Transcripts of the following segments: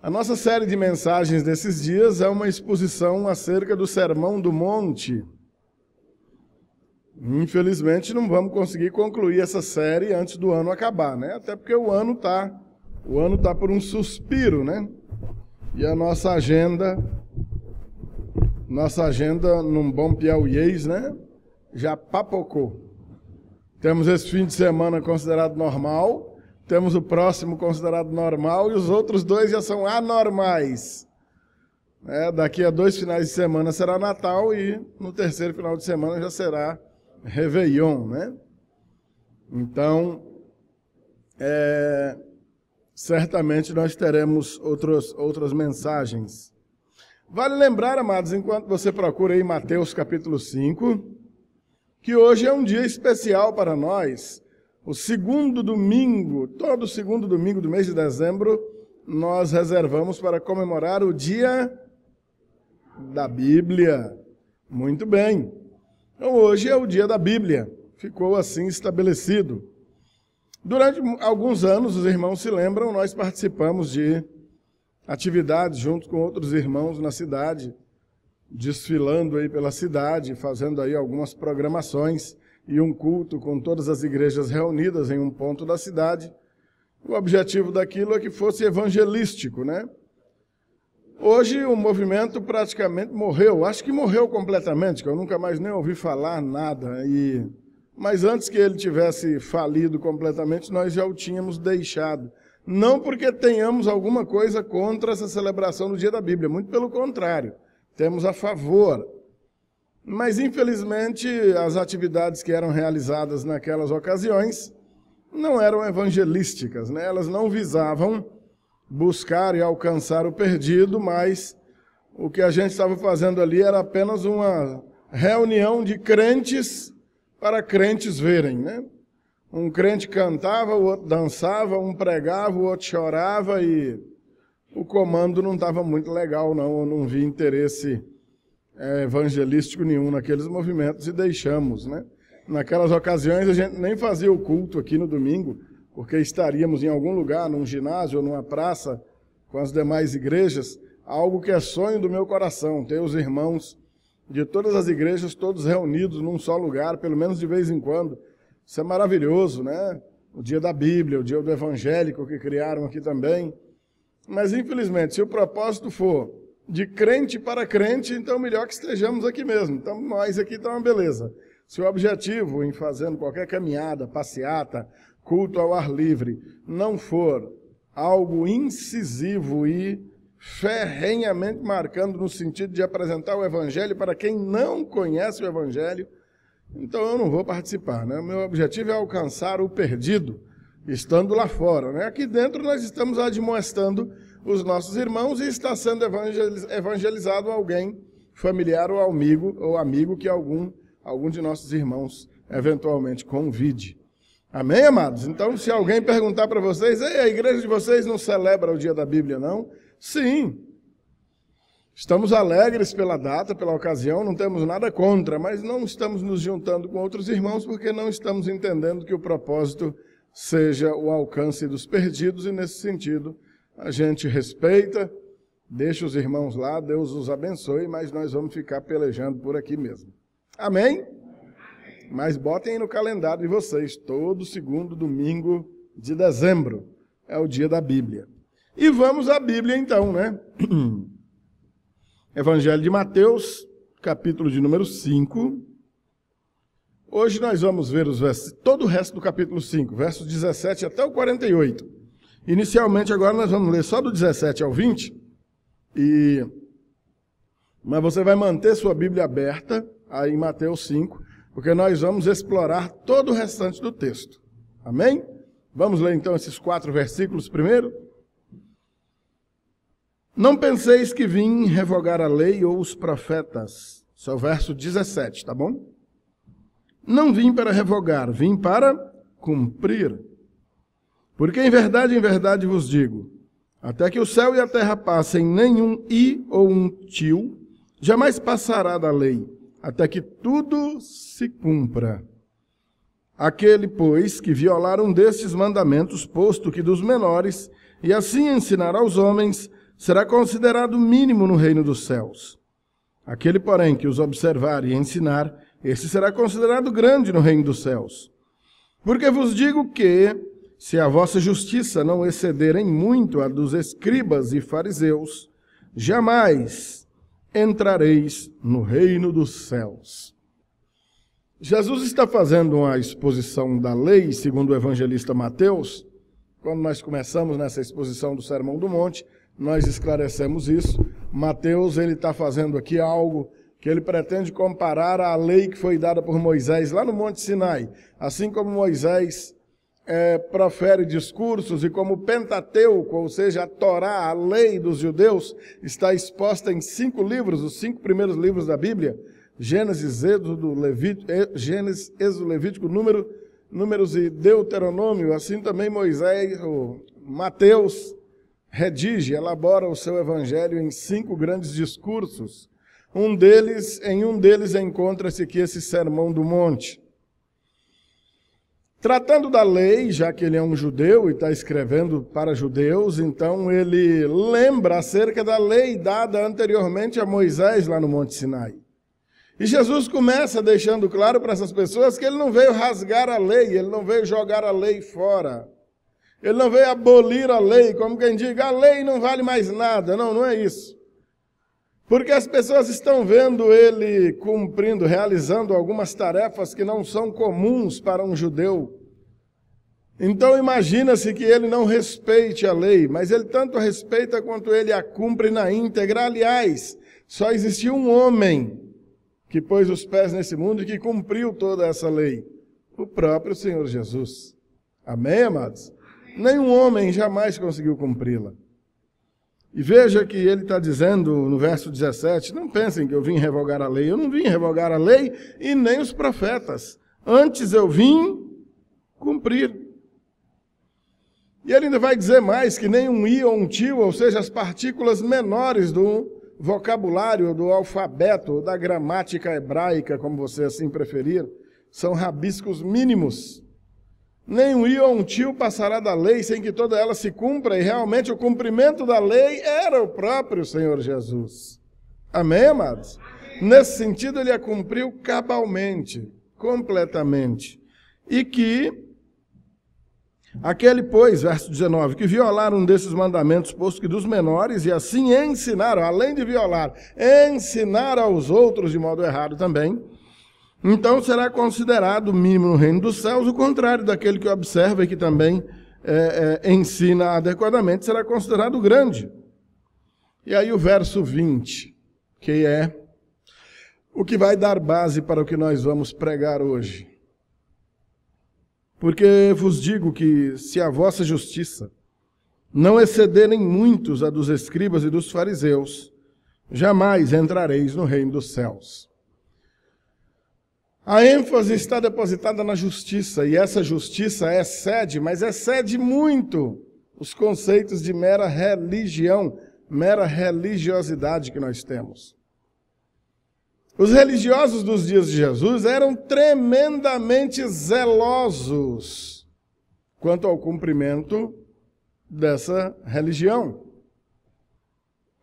A nossa série de mensagens desses dias é uma exposição acerca do Sermão do Monte. Infelizmente não vamos conseguir concluir essa série antes do ano acabar, né? Até porque o ano tá por um suspiro, né? E a nossa agenda num bom piauiês, né? Já papocou. Temos esse fim de semana considerado normal. Temos o próximo considerado normal e os outros dois já são anormais. Daqui a 2 finais de semana será Natal e no terceiro final de semana já será Réveillon, né? Então, certamente nós teremos outras mensagens. Vale lembrar, amados, enquanto você procura aí Mateus capítulo 5, que hoje é um dia especial para nós. O segundo domingo, todo segundo domingo do mês de dezembro, nós reservamos para comemorar o dia da Bíblia. Muito bem. Então hoje é o dia da Bíblia. Ficou assim estabelecido. Durante alguns anos, os irmãos se lembram, nós participamos de atividades junto com outros irmãos na cidade, desfilando aí pela cidade, fazendo aí algumas programações, e um culto com todas as igrejas reunidas em um ponto da cidade. O objetivo daquilo é que fosse evangelístico, né? Hoje o movimento praticamente morreu, acho que morreu completamente, que eu nunca mais nem ouvi falar nada. Mas antes que ele tivesse falido completamente, nós já o tínhamos deixado. Não porque tenhamos alguma coisa contra essa celebração do Dia da Bíblia, muito pelo contrário, temos a favor. Mas, infelizmente, as atividades que eram realizadas naquelas ocasiões não eram evangelísticas, né? Elas não visavam buscar e alcançar o perdido, mas o que a gente estava fazendo ali era apenas uma reunião de crentes para crentes verem, né? Um crente cantava, o outro dançava, um pregava, o outro chorava e o comando não estava muito legal, não. Eu não vi interesse evangelístico nenhum naqueles movimentos e deixamos, né? Naquelas ocasiões a gente nem fazia o culto aqui no domingo, porque estaríamos em algum lugar, num ginásio ou numa praça com as demais igrejas, algo que é sonho do meu coração, ter os irmãos de todas as igrejas, todos reunidos num só lugar, pelo menos de vez em quando. Isso é maravilhoso, né? O dia da Bíblia, o dia do evangélico que criaram aqui também. Mas, infelizmente, se o propósito for de crente para crente, então melhor que estejamos aqui mesmo. Então nós aqui está uma beleza. Se o objetivo em fazendo qualquer caminhada, passeata, culto ao ar livre, não for algo incisivo e ferrenhamente marcando no sentido de apresentar o Evangelho para quem não conhece o Evangelho, então eu não vou participar, né? O meu objetivo é alcançar o perdido, estando lá fora, né? Aqui dentro nós estamos admoestando os nossos irmãos e está sendo evangelizado alguém, familiar ou amigo que algum de nossos irmãos eventualmente convide. Amém, amados? Então, se alguém perguntar para vocês, a igreja de vocês não celebra o dia da Bíblia, não? Sim. Estamos alegres pela data, pela ocasião, não temos nada contra, mas não estamos nos juntando com outros irmãos porque não estamos entendendo que o propósito seja o alcance dos perdidos e, nesse sentido, a gente respeita, deixa os irmãos lá, Deus os abençoe, mas nós vamos ficar pelejando por aqui mesmo. Amém? Mas botem aí no calendário de vocês, todo segundo domingo de dezembro é o dia da Bíblia. E vamos à Bíblia então, né? Evangelho de Mateus, capítulo de número 5. Hoje nós vamos ver todo o resto do capítulo 5, versos 17 até o 48. Inicialmente, agora nós vamos ler só do 17 ao 20, mas você vai manter sua Bíblia aberta aí em Mateus 5, porque nós vamos explorar todo o restante do texto. Amém? Vamos ler então esses 4 versículos primeiro? Não penseis que vim revogar a lei ou os profetas. Esse é o verso 17, tá bom? Não vim para revogar, vim para cumprir. Porque em verdade vos digo, até que o céu e a terra passem, nenhum i ou um tio jamais passará da lei, até que tudo se cumpra. Aquele, pois, que violar um destes mandamentos, posto que dos menores, e assim ensinar aos homens, será considerado mínimo no reino dos céus. Aquele, porém, que os observar e ensinar, esse será considerado grande no reino dos céus. Porque vos digo que, se a vossa justiça não exceder em muito a dos escribas e fariseus, jamais entrareis no reino dos céus. Jesus está fazendo uma exposição da lei, segundo o evangelista Mateus. Quando nós começamos nessa exposição do Sermão do Monte, nós esclarecemos isso. Mateus, ele está fazendo aqui algo que ele pretende comparar à lei que foi dada por Moisés lá no Monte Sinai. Assim como Moisés profere discursos e como o Pentateuco, ou seja, a Torá, a lei dos judeus, está exposta em 5 livros, os 5 primeiros livros da Bíblia, Gênesis, Êxodo, Levítico, Números e Deuteronômio, assim também Mateus elabora o seu evangelho em 5 grandes discursos. Em um deles encontra-se aqui esse Sermão do Monte. Tratando da lei, já que ele é um judeu e está escrevendo para judeus, então ele lembra acerca da lei dada anteriormente a Moisés lá no Monte Sinai. E Jesus começa deixando claro para essas pessoas que ele não veio rasgar a lei, ele não veio jogar a lei fora. Ele não veio abolir a lei, como quem diga, a lei não vale mais nada. Não, não é isso. Porque as pessoas estão vendo ele cumprindo, realizando algumas tarefas que não são comuns para um judeu. Então imagina-se que ele não respeite a lei, mas ele tanto a respeita quanto ele a cumpre na íntegra. Aliás, só existiu um homem que pôs os pés nesse mundo e que cumpriu toda essa lei, o próprio Senhor Jesus. Amém, amados? Nenhum homem jamais conseguiu cumpri-la. E veja que ele está dizendo no verso 17, não pensem que eu vim revogar a lei. Eu não vim revogar a lei e nem os profetas. Antes eu vim cumprir. E ele ainda vai dizer mais que nem um i ou um tio, ou seja, as partículas menores do vocabulário, do alfabeto, da gramática hebraica, como você assim preferir, são rabiscos mínimos. Nem um i ou um tio passará da lei sem que toda ela se cumpra, e realmente o cumprimento da lei era o próprio Senhor Jesus. Amém, amados? Nesse sentido, ele a cumpriu cabalmente, completamente. E que aquele, pois, verso 19, que violar um desses mandamentos, posto que dos menores, e assim ensinaram, além de violar, ensinar aos outros de modo errado também, então será considerado mínimo no reino dos céus. O contrário daquele que observa e que também ensina adequadamente, será considerado grande. E aí o verso 20, que é o que vai dar base para o que nós vamos pregar hoje. Porque vos digo que se a vossa justiça não excederem muitos a dos escribas e dos fariseus, jamais entrareis no reino dos céus. A ênfase está depositada na justiça, e essa justiça excede, mas excede muito os conceitos de mera religião, mera religiosidade que nós temos. Os religiosos dos dias de Jesus eram tremendamente zelosos quanto ao cumprimento dessa religião.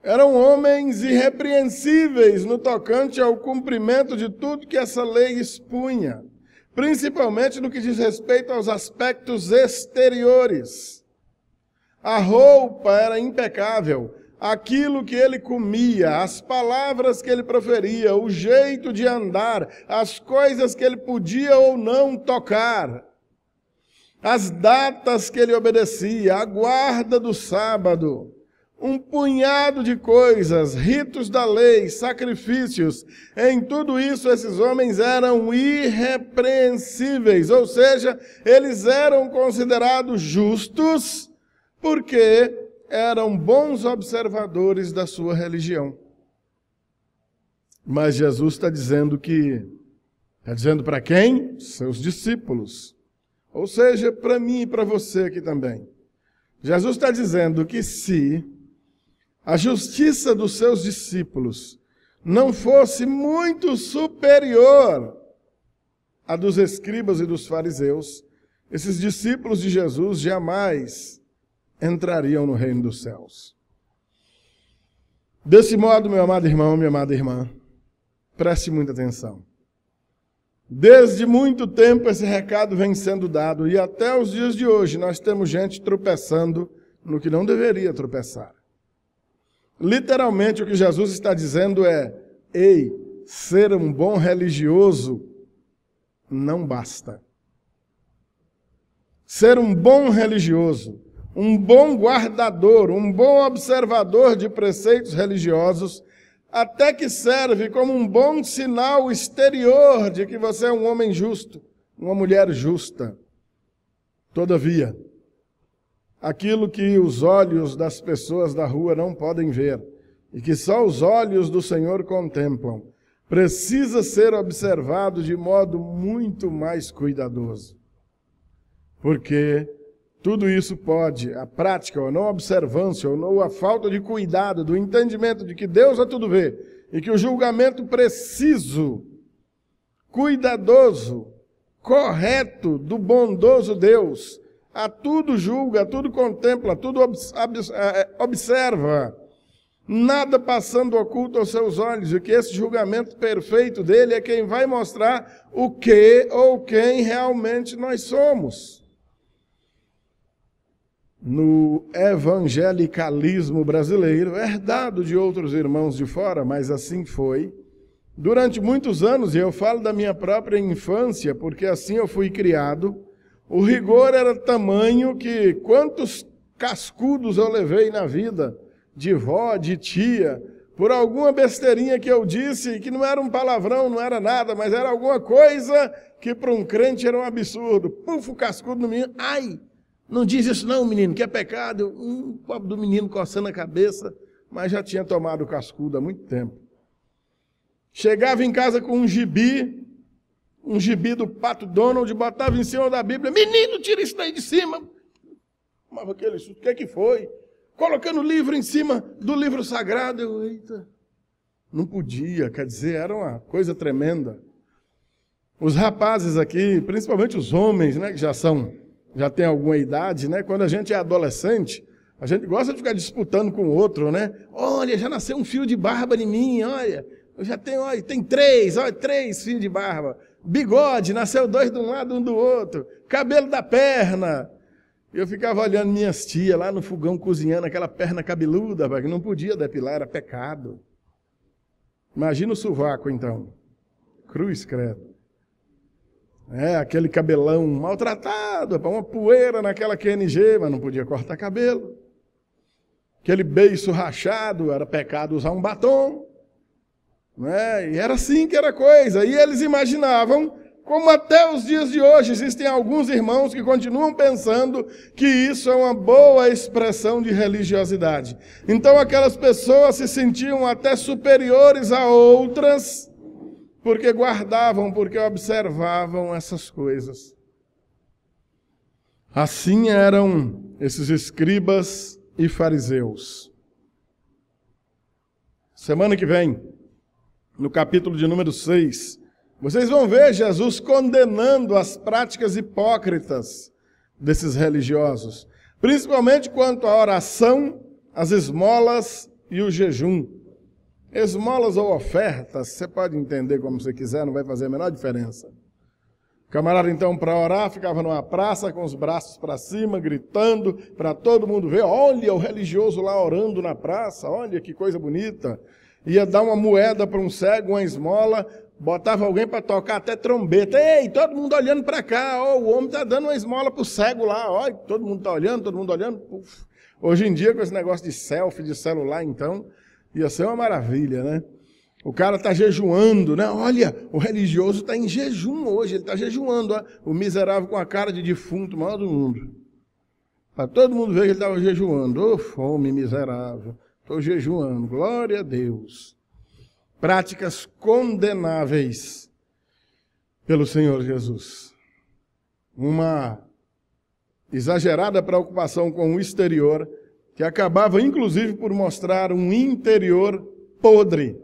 Eram homens irrepreensíveis no tocante ao cumprimento de tudo que essa lei expunha, principalmente no que diz respeito aos aspectos exteriores. A roupa era impecável, aquilo que ele comia, as palavras que ele proferia, o jeito de andar, as coisas que ele podia ou não tocar, as datas que ele obedecia, a guarda do sábado, um punhado de coisas, ritos da lei, sacrifícios. Em tudo isso, esses homens eram irrepreensíveis, ou seja, eles eram considerados justos porque eram bons observadores da sua religião. Mas Jesus está dizendo para quem? Seus discípulos. Ou seja, para mim e para você aqui também. Jesus está dizendo que se a justiça dos seus discípulos não fosse muito superior à dos escribas e dos fariseus, esses discípulos de Jesus jamais entrariam no reino dos céus. Desse modo, meu amado irmão, minha amada irmã, preste muita atenção. Desde muito tempo esse recado vem sendo dado e até os dias de hoje nós temos gente tropeçando no que não deveria tropeçar. Literalmente o que Jesus está dizendo é: ei, ser um bom religioso não basta. Ser um bom religioso, um bom guardador, um bom observador de preceitos religiosos, até que serve como um bom sinal exterior de que você é um homem justo, uma mulher justa. Todavia, aquilo que os olhos das pessoas da rua não podem ver e que só os olhos do Senhor contemplam, precisa ser observado de modo muito mais cuidadoso. Porque tudo isso pode, a prática, ou a não observância, ou a falta de cuidado, do entendimento de que Deus a tudo vê, e que o julgamento preciso, cuidadoso, correto do bondoso Deus, a tudo julga, a tudo contempla, a tudo observa, nada passando oculto aos seus olhos, e que esse julgamento perfeito dele é quem vai mostrar o que ou quem realmente nós somos. No evangelicalismo brasileiro, herdado de outros irmãos de fora, mas assim foi, durante muitos anos, e eu falo da minha própria infância, porque assim eu fui criado, o rigor era tamanho que quantos cascudos eu levei na vida, de vó, de tia, por alguma besteirinha que eu disse, que não era um palavrão, não era nada, mas era alguma coisa que para um crente era um absurdo. Puf, o cascudo no menino, ai! Não diz isso não, menino, que é pecado. O pobre do menino coçando a cabeça, mas já tinha tomado o cascudo há muito tempo. Chegava em casa com um gibi do Pato Donald, botava em cima da Bíblia, menino, tira isso daí de cima. Mas aquele susto, o que foi? Colocando o livro em cima do livro sagrado. Eu, eita, não podia, quer dizer, era uma coisa tremenda. Os rapazes aqui, principalmente os homens, né, que já tem alguma idade, né? Quando a gente é adolescente, a gente gosta de ficar disputando com o outro, né? Olha, já nasceu um fio de barba em mim, olha. Eu já tenho, olha, tem 3 fios de barba. Bigode, nasceu 2 de um lado, 1 do outro. Cabelo da perna. Eu ficava olhando minhas tias lá no fogão cozinhando aquela perna cabeluda, porque não podia depilar, era pecado. Imagina o sovaco, então. Cruz, credo. Aquele cabelão maltratado, uma poeira naquela QNG, mas não podia cortar cabelo. Aquele beiço rachado, era pecado usar um batom. E era assim que era a coisa. E eles imaginavam, como até os dias de hoje existem alguns irmãos que continuam pensando que isso é uma boa expressão de religiosidade. Então aquelas pessoas se sentiam até superiores a outras, porque guardavam, porque observavam essas coisas. Assim eram esses escribas e fariseus. Semana que vem, no capítulo de número 6, vocês vão ver Jesus condenando as práticas hipócritas desses religiosos, principalmente quanto à oração, as esmolas e o jejum. Esmolas ou ofertas, você pode entender como você quiser, não vai fazer a menor diferença. O camarada, então, para orar, ficava numa praça com os braços para cima, gritando, para todo mundo ver, olha o religioso lá orando na praça, olha que coisa bonita. Ia dar uma moeda para um cego, uma esmola, botava alguém para tocar até trombeta. Ei, todo mundo olhando para cá, o homem está dando uma esmola para o cego lá, olha, todo mundo está olhando, todo mundo olhando. Uf. Hoje em dia, com esse negócio de selfie, de celular, então, ia ser uma maravilha, né? O cara está jejuando, né? Olha, o religioso está em jejum hoje, ele está jejuando, ó. O miserável com a cara de defunto, maior do mundo. Para todo mundo ver que ele estava jejuando. Ô, fome miserável, estou jejuando, glória a Deus. Práticas condenáveis pelo Senhor Jesus. Uma exagerada preocupação com o exterior, que acabava, inclusive, por mostrar um interior podre.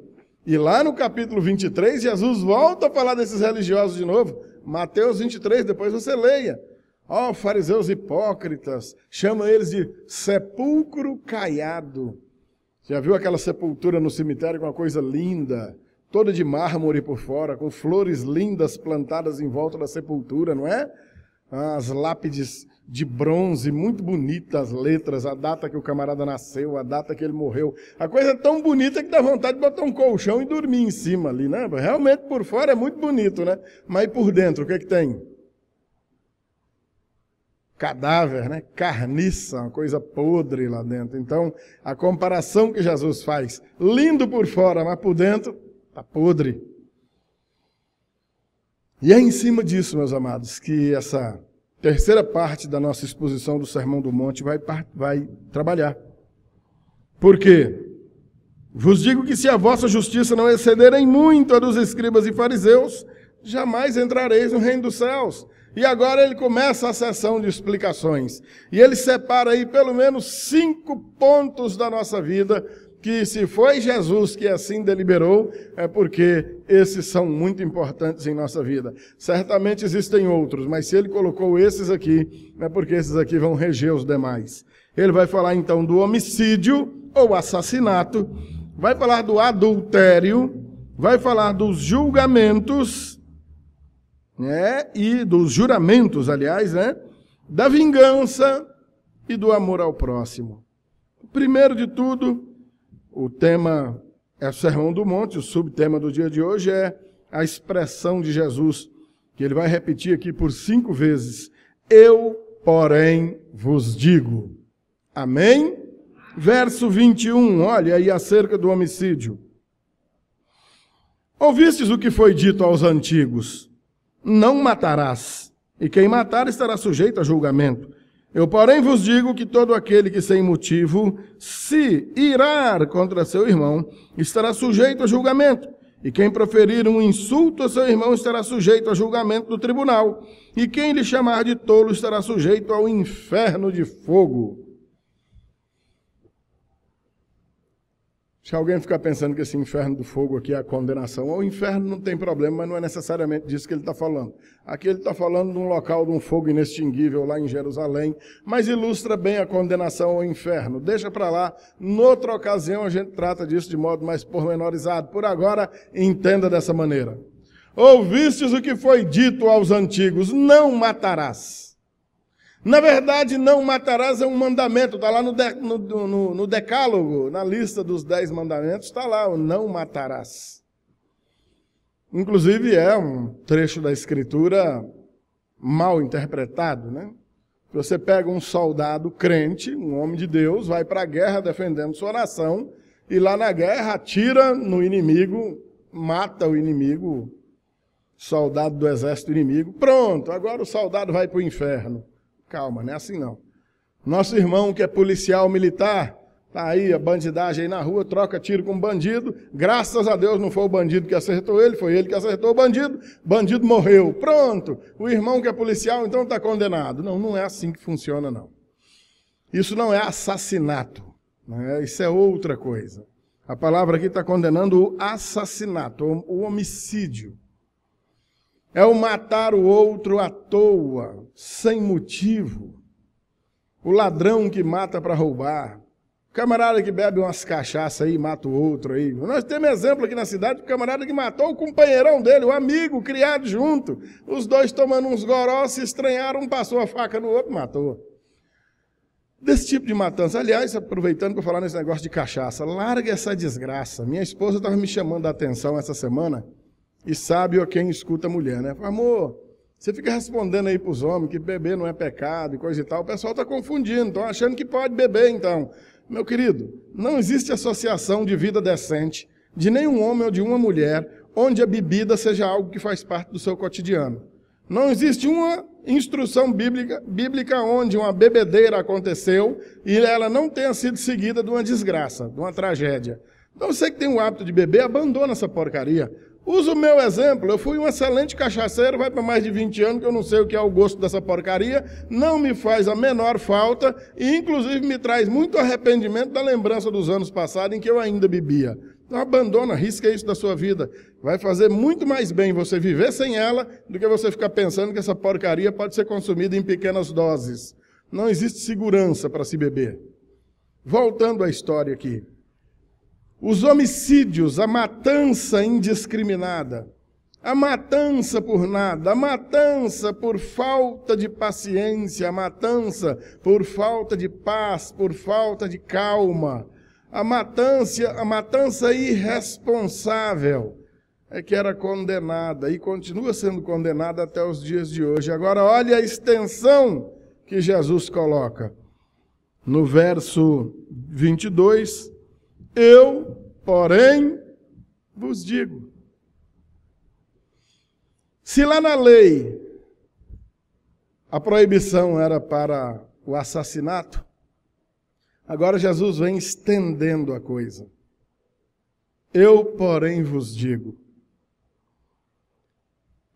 E lá no capítulo 23, Jesus volta a falar desses religiosos de novo. Mateus 23, depois você leia. Ó, fariseus hipócritas, chama eles de sepulcro caiado. Já viu aquela sepultura no cemitério com uma coisa linda, toda de mármore por fora, com flores lindas plantadas em volta da sepultura, não é? As lápides de bronze, muito bonitas as letras, a data que o camarada nasceu, a data que ele morreu. A coisa é tão bonita que dá vontade de botar um colchão e dormir em cima ali, né? Realmente por fora é muito bonito, né? Mas por dentro, o que é que tem? Cadáver, né? Carniça, uma coisa podre lá dentro. Então, a comparação que Jesus faz, lindo por fora, mas por dentro, está podre. E é em cima disso, meus amados, que essa terceira parte da nossa exposição do Sermão do Monte vai trabalhar. Por quê? Vos digo que se a vossa justiça não exceder em muito a dos escribas e fariseus, jamais entrareis no reino dos céus. E agora ele começa a sessão de explicações. E ele separa aí pelo menos 5 pontos da nossa vida, que se foi Jesus que assim deliberou, é porque esses são muito importantes em nossa vida. Certamente existem outros, mas se ele colocou esses aqui, é porque esses aqui vão reger os demais. Ele vai falar então do homicídio ou assassinato, vai falar do adultério, vai falar dos julgamentos, né, e dos juramentos, aliás, né, da vingança e do amor ao próximo. Primeiro de tudo, o tema é o Sermão do Monte, o subtema do dia de hoje é a expressão de Jesus, que ele vai repetir aqui por 5 vezes. Eu, porém, vos digo. Amém? Verso 21, olha aí acerca do homicídio. Ouvistes o que foi dito aos antigos? Não matarás, e quem matar estará sujeito a julgamento. Eu, porém, vos digo que todo aquele que sem motivo se irar contra seu irmão estará sujeito a julgamento. E quem proferir um insulto a seu irmão estará sujeito a julgamento do tribunal. E quem lhe chamar de tolo estará sujeito ao inferno de fogo. Se alguém ficar pensando que esse inferno do fogo aqui é a condenação, o inferno não tem problema, mas não é necessariamente disso que ele está falando. Aqui ele está falando de um local de um fogo inextinguível lá em Jerusalém, mas ilustra bem a condenação ao inferno. Deixa para lá, noutra ocasião a gente trata disso de modo mais pormenorizado. Por agora, entenda dessa maneira. Ouvistes o que foi dito aos antigos, não matarás. Na verdade, não matarás é um mandamento, está lá no decálogo, na lista dos 10 mandamentos, está lá o não matarás. Inclusive é um trecho da Escritura mal interpretado, né? Você pega um soldado crente, um homem de Deus, vai para a guerra defendendo sua nação, e lá na guerra atira no inimigo, mata o inimigo, soldado do exército inimigo, pronto, agora o soldado vai para o inferno. Calma, não é assim não. Nosso irmão que é policial militar, tá aí a bandidagem aí na rua, troca tiro com bandido, graças a Deus não foi o bandido que acertou ele, foi ele que acertou o bandido morreu, pronto. O irmão que é policial então está condenado. Não, não é assim que funciona não. Isso não é assassinato, né? Isso é outra coisa. A palavra aqui está condenando o assassinato, o homicídio. É o matar o outro à toa, sem motivo. O ladrão que mata para roubar. O camarada que bebe umas cachaças aí e mata o outro aí. Nós temos exemplo aqui na cidade do camarada que matou o companheirão dele, o amigo, criado junto. Os dois tomando uns goró, se estranharam, um passou a faca no outro, matou. Desse tipo de matança. Aliás, aproveitando para falar nesse negócio de cachaça, larga essa desgraça. Minha esposa estava me chamando a atenção essa semana. E sabe quem escuta a mulher, né? Amor, você fica respondendo aí para os homens que beber não é pecado e coisa e tal. O pessoal está confundindo, estão achando que pode beber, então. Meu querido, não existe associação de vida decente de nenhum homem ou de uma mulher onde a bebida seja algo que faz parte do seu cotidiano. Não existe uma instrução bíblica onde uma bebedeira aconteceu e ela não tenha sido seguida de uma desgraça, de uma tragédia. Então você que tem o hábito de beber, abandona essa porcaria. Usa o meu exemplo, eu fui um excelente cachaceiro, vai para mais de 20 anos, que eu não sei o que é o gosto dessa porcaria, não me faz a menor falta e inclusive me traz muito arrependimento da lembrança dos anos passados em que eu ainda bebia. Então abandona, risca isso da sua vida. Vai fazer muito mais bem você viver sem ela do que você ficar pensando que essa porcaria pode ser consumida em pequenas doses. Não existe segurança para se beber. Voltando à história aqui. os homicídios, a matança indiscriminada, a matança por nada, a matança por falta de paciência, a matança por falta de paz, por falta de calma, a matança irresponsável é que era condenada e continua sendo condenada até os dias de hoje. Agora, olha a extensão que Jesus coloca. No verso 22, eu, porém, vos digo. Se lá na lei a proibição era para o assassinato, agora Jesus vem estendendo a coisa. Eu, porém, vos digo.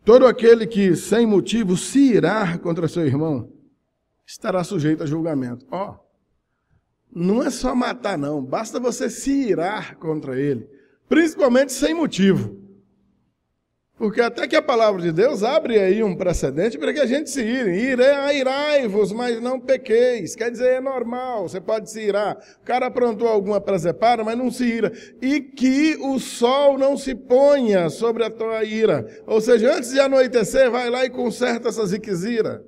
Todo aquele que, sem motivo, se irar contra seu irmão, estará sujeito a julgamento. Não é só matar, não. Basta você se irar contra ele. Principalmente sem motivo. Porque até que a palavra de Deus abre aí um precedente para que a gente se ire. Irai-vos, mas não pequeis. Quer dizer, é normal, você pode se irar. O cara aprontou alguma presepada, mas não se ira. E que o sol não se ponha sobre a tua ira. Ou seja, antes de anoitecer, vai lá e conserta essa ziquezira.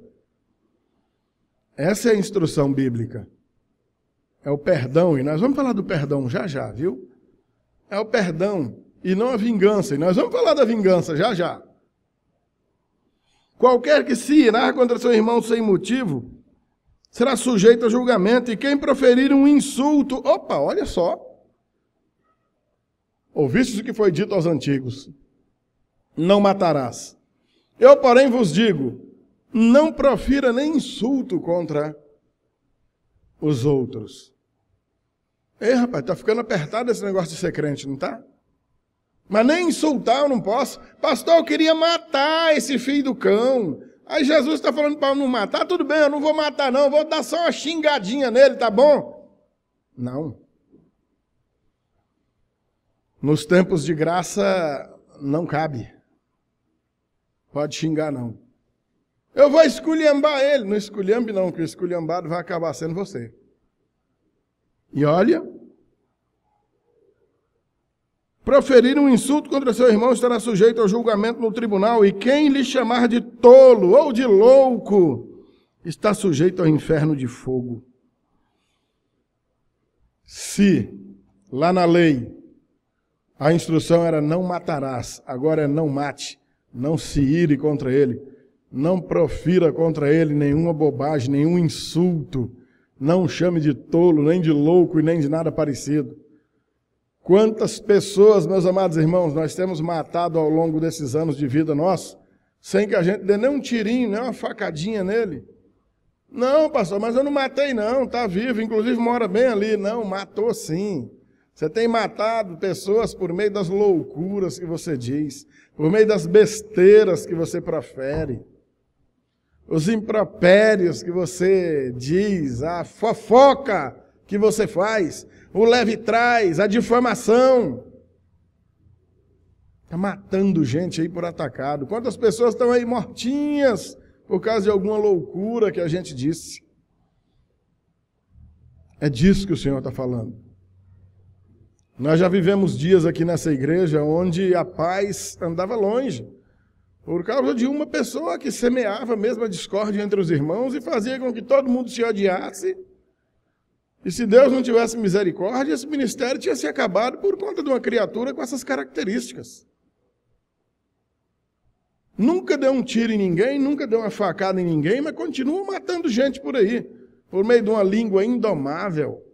Essa é a instrução bíblica. É o perdão, e nós vamos falar do perdão já, viu? É o perdão. E não a vingança. E nós vamos falar da vingança já. Qualquer que se irar contra seu irmão sem motivo, será sujeito a julgamento. E quem proferir um insulto... Opa, olha só. Ouvistes o que foi dito aos antigos. Não matarás. Eu, porém, vos digo, não profira nem insulto contra os outros. Ei, rapaz, tá ficando apertado esse negócio de ser crente, não tá? Mas nem insultar eu não posso. Pastor, eu queria matar esse filho do cão. Aí Jesus está falando para eu não matar. Tudo bem, eu não vou matar não, eu vou dar só uma xingadinha nele, tá bom? Não. Nos tempos de graça, não cabe. Pode xingar não. Eu vou esculhambar ele. Não esculhambe não, que o esculhambado vai acabar sendo você. E olha... Proferir um insulto contra seu irmão estará sujeito ao julgamento no tribunal, e quem lhe chamar de tolo ou de louco está sujeito ao inferno de fogo. Se, lá na lei, a instrução era não matarás, agora é não mate, não se ire contra ele, não profira contra ele nenhuma bobagem, nenhum insulto, não chame de tolo, nem de louco e nem de nada parecido. Quantas pessoas, meus amados irmãos, nós temos matado ao longo desses anos de vida nossa, sem que a gente dê nem um tirinho, nem uma facadinha nele. Não, pastor, mas eu não matei não, está vivo, inclusive mora bem ali. Não, matou sim. Você tem matado pessoas por meio das loucuras que você diz, por meio das besteiras que você profere, os impropérios que você diz, a fofoca que você faz, o leve e traz, a difamação. Está matando gente aí por atacado. Quantas pessoas estão aí mortinhas por causa de alguma loucura que a gente disse? É disso que o Senhor está falando. Nós já vivemos dias aqui nessa igreja onde a paz andava longe, por causa de uma pessoa que semeava mesmo a discórdia entre os irmãos e fazia com que todo mundo se odiasse. E se Deus não tivesse misericórdia, esse ministério tinha se acabado por conta de uma criatura com essas características. Nunca deu um tiro em ninguém, nunca deu uma facada em ninguém, mas continua matando gente por aí, por meio de uma língua indomável,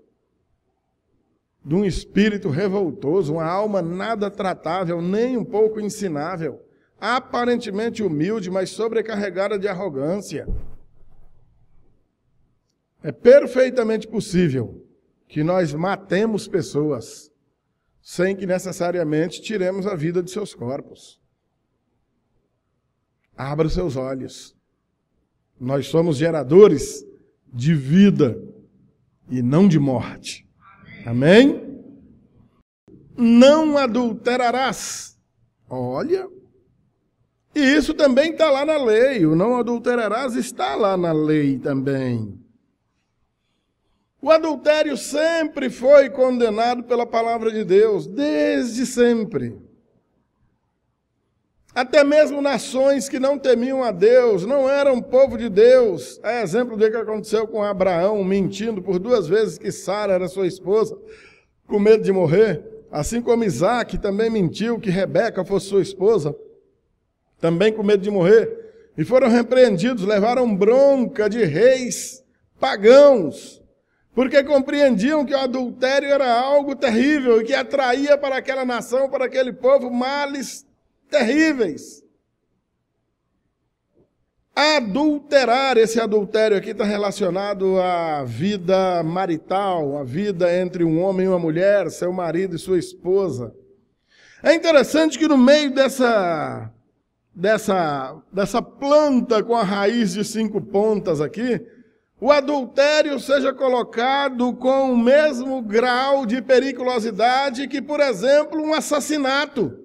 de um espírito revoltoso, uma alma nada tratável, nem um pouco ensinável, aparentemente humilde, mas sobrecarregada de arrogância. É perfeitamente possível que nós matemos pessoas sem que necessariamente tiremos a vida de seus corpos. Abra os seus olhos. Nós somos geradores de vida e não de morte. Amém? Não adulterarás. Olha, e isso também está lá na lei. O não adulterarás está lá na lei também. O adultério sempre foi condenado pela palavra de Deus, desde sempre. Até mesmo nações que não temiam a Deus, não eram povo de Deus. É exemplo do que aconteceu com Abraão, mentindo por 2 vezes que Sara era sua esposa, com medo de morrer. Assim como Isaac também mentiu que Rebeca fosse sua esposa, também com medo de morrer. E foram repreendidos, levaram bronca de reis pagãos, porque compreendiam que o adultério era algo terrível e que atraía para aquela nação, para aquele povo, males terríveis. Adulterar, esse adultério aqui está relacionado à vida marital, à vida entre um homem e uma mulher, seu marido e sua esposa. É interessante que no meio dessa planta com a raiz de 5 pontas aqui, o adultério seja colocado com o mesmo grau de periculosidade que, por exemplo, um assassinato.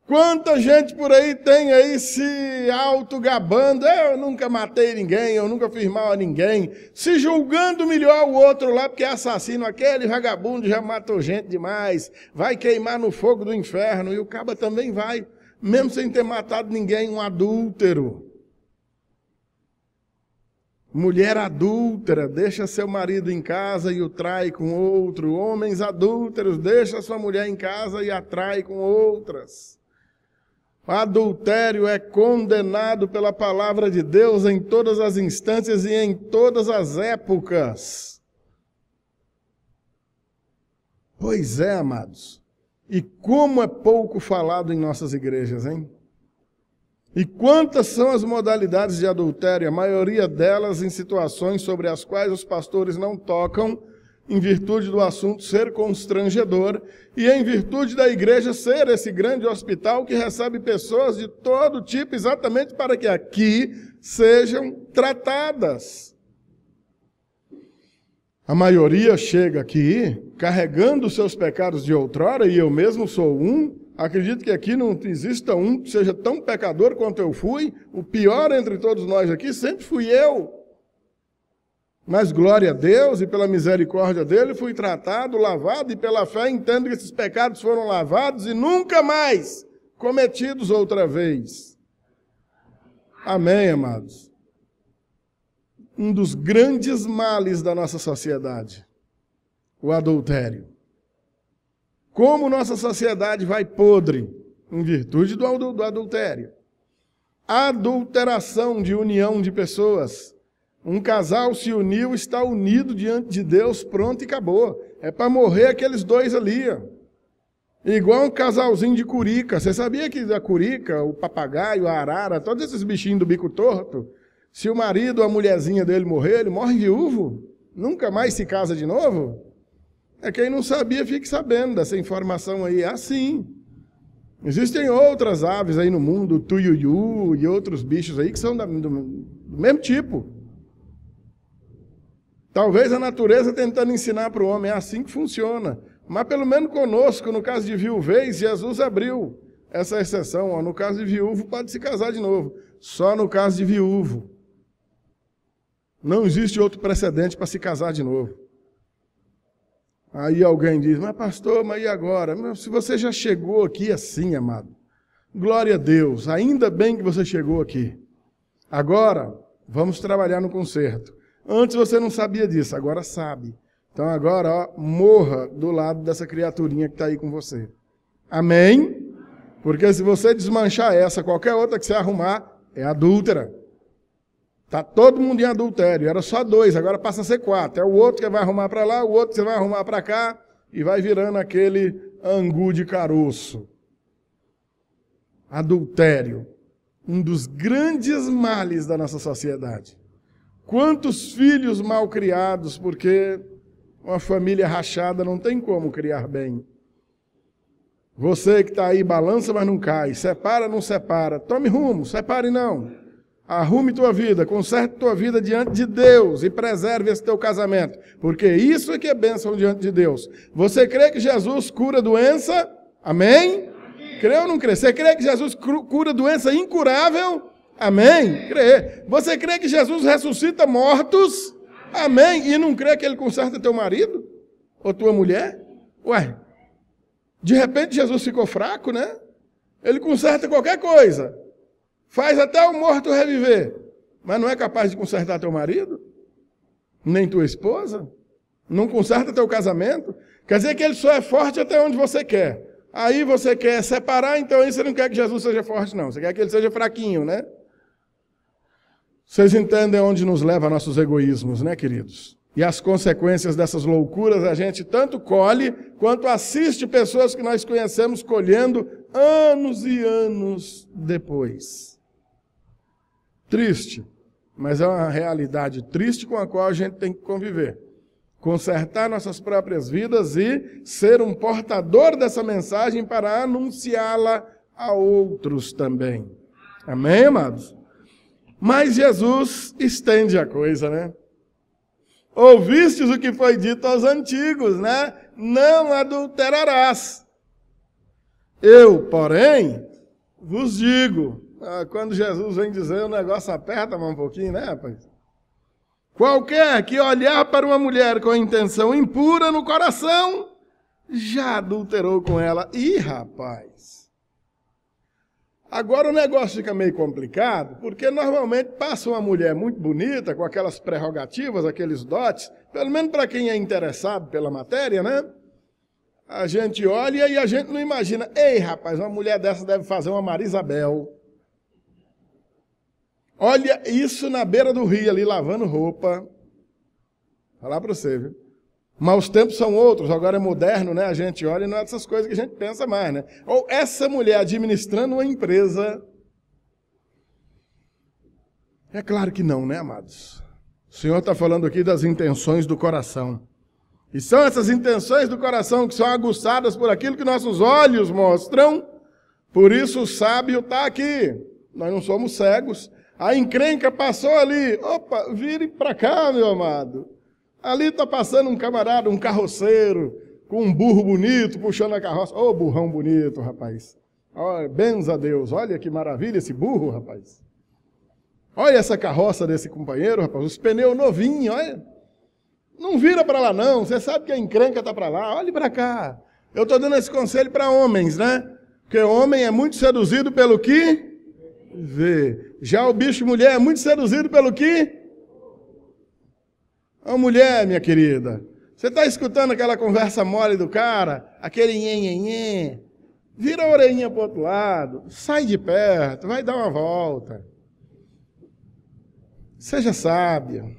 Quanta gente por aí tem aí se autogabando, eu nunca matei ninguém, eu nunca fiz mal a ninguém, se julgando melhor o outro lá, porque é assassino, aquele vagabundo já matou gente demais, vai queimar no fogo do inferno, e o caba também vai, mesmo sem ter matado ninguém, um adúltero. Mulher adúltera, deixa seu marido em casa e o trai com outro. Homens adúlteros, deixa sua mulher em casa e a trai com outras. O adultério é condenado pela palavra de Deus em todas as instâncias e em todas as épocas. Pois é, amados. E como é pouco falado em nossas igrejas, hein? E quantas são as modalidades de adultério, a maioria delas em situações sobre as quais os pastores não tocam, em virtude do assunto ser constrangedor, e em virtude da igreja ser esse grande hospital que recebe pessoas de todo tipo, exatamente para que aqui sejam tratadas. A maioria chega aqui carregando seus pecados de outrora, e eu mesmo sou um. Acredito que aqui não exista um que seja tão pecador quanto eu fui. O pior entre todos nós aqui sempre fui eu. Mas glória a Deus e pela misericórdia dele fui tratado, lavado, e pela fé entendo que esses pecados foram lavados e nunca mais cometidos outra vez. Amém, amados? Um dos grandes males da nossa sociedade, o adultério. Como nossa sociedade vai podre em virtude do adultério. Adulteração de união de pessoas. Um casal se uniu, está unido diante de Deus, pronto e acabou. É para morrer aqueles 2 ali. Ó. Igual um casalzinho de curica. Você sabia que a curica, o papagaio, a arara, todos esses bichinhos do bico torto, se o marido ou a mulherzinha dele morrer, ele morre viúvo? Nunca mais se casa de novo? É quem não sabia, fique sabendo dessa informação aí. É assim. Existem outras aves aí no mundo, o tuiuiu e outros bichos aí que são do mesmo tipo. Talvez a natureza tentando ensinar para o homem, é assim que funciona. Mas pelo menos conosco, no caso de viuvez, Jesus abriu essa exceção. Ó. No caso de viúvo, pode se casar de novo. Só no caso de viúvo. Não existe outro precedente para se casar de novo. Aí alguém diz, mas pastor, mas e agora? Mas se você já chegou aqui assim, amado, glória a Deus, ainda bem que você chegou aqui. Agora, vamos trabalhar no conserto. Antes você não sabia disso, agora sabe. Então agora, ó, morra do lado dessa criaturinha que está aí com você. Amém? Porque se você desmanchar essa, qualquer outra que você arrumar, é adúltera. Está todo mundo em adultério, era só 2, agora passa a ser 4. É o outro que vai arrumar para lá, o outro que você vai arrumar para cá, e vai virando aquele angu de caroço. Adultério, um dos grandes males da nossa sociedade. Quantos filhos mal criados, porque uma família rachada não tem como criar bem. Você que está aí, balança, mas não cai, separa, não separa, tome rumo, separe não. Arrume tua vida, conserte tua vida diante de Deus e preserve esse teu casamento, porque isso é que é bênção diante de Deus. Você crê que Jesus cura doença? Amém? Crê ou não crê? Você crê que Jesus cura doença incurável? Amém? Crê. Você crê que Jesus ressuscita mortos? Amém? E não crê que ele conserta teu marido? Ou tua mulher? Ué, de repente Jesus ficou fraco, né? Ele conserta qualquer coisa. Faz até o morto reviver. Mas não é capaz de consertar teu marido? Nem tua esposa? Não conserta teu casamento? Quer dizer que ele só é forte até onde você quer. Aí você quer separar, então aí você não quer que Jesus seja forte, não. Você quer que ele seja fraquinho, né? Vocês entendem onde nos leva nossos egoísmos, né, queridos? E as consequências dessas loucuras a gente tanto colhe, quanto assiste pessoas que nós conhecemos colhendo anos e anos depois. Triste, mas é uma realidade triste com a qual a gente tem que conviver. Consertar nossas próprias vidas e ser um portador dessa mensagem para anunciá-la a outros também. Amém, amados? Mas Jesus estende a coisa, né? Ouvistes o que foi dito aos antigos, né? Não adulterarás. Eu, porém, vos digo. Quando Jesus vem dizer, o negócio aperta mais um pouquinho, né, rapaz? Qualquer que olhar para uma mulher com intenção impura no coração, já adulterou com ela. Ih, rapaz! Agora o negócio fica meio complicado, porque normalmente passa uma mulher muito bonita, com aquelas prerrogativas, aqueles dotes, pelo menos para quem é interessado pela matéria, né? A gente olha e a gente não imagina, ei, rapaz, uma mulher dessa deve fazer uma Maria Isabel. Olha isso na beira do rio ali, lavando roupa. Vou falar para você, viu? Mas os tempos são outros, agora é moderno, né? A gente olha e não é dessas coisas que a gente pensa mais, né? Ou essa mulher administrando uma empresa. É claro que não, né, amados? O Senhor está falando aqui das intenções do coração. E são essas intenções do coração que são aguçadas por aquilo que nossos olhos mostram. Por isso o sábio está aqui. Nós não somos cegos. A encrenca passou ali. Opa, vire para cá, meu amado. Ali está passando um camarada, um carroceiro, com um burro bonito, puxando a carroça. Ô, burrão bonito, rapaz. Olha, benza a Deus. Olha que maravilha esse burro, rapaz. Olha essa carroça desse companheiro, rapaz. Os pneus novinhos, olha. Não vira para lá, não. Você sabe que a encrenca está para lá. Olhe para cá. Eu estou dando esse conselho para homens, né? Porque homem é muito seduzido pelo que vê. Já o bicho mulher é muito seduzido pelo que... Ô mulher, minha querida, você está escutando aquela conversa mole do cara, aquele nhenhenhê, vira a orelhinha para o outro lado, sai de perto, vai dar uma volta. Seja sábia,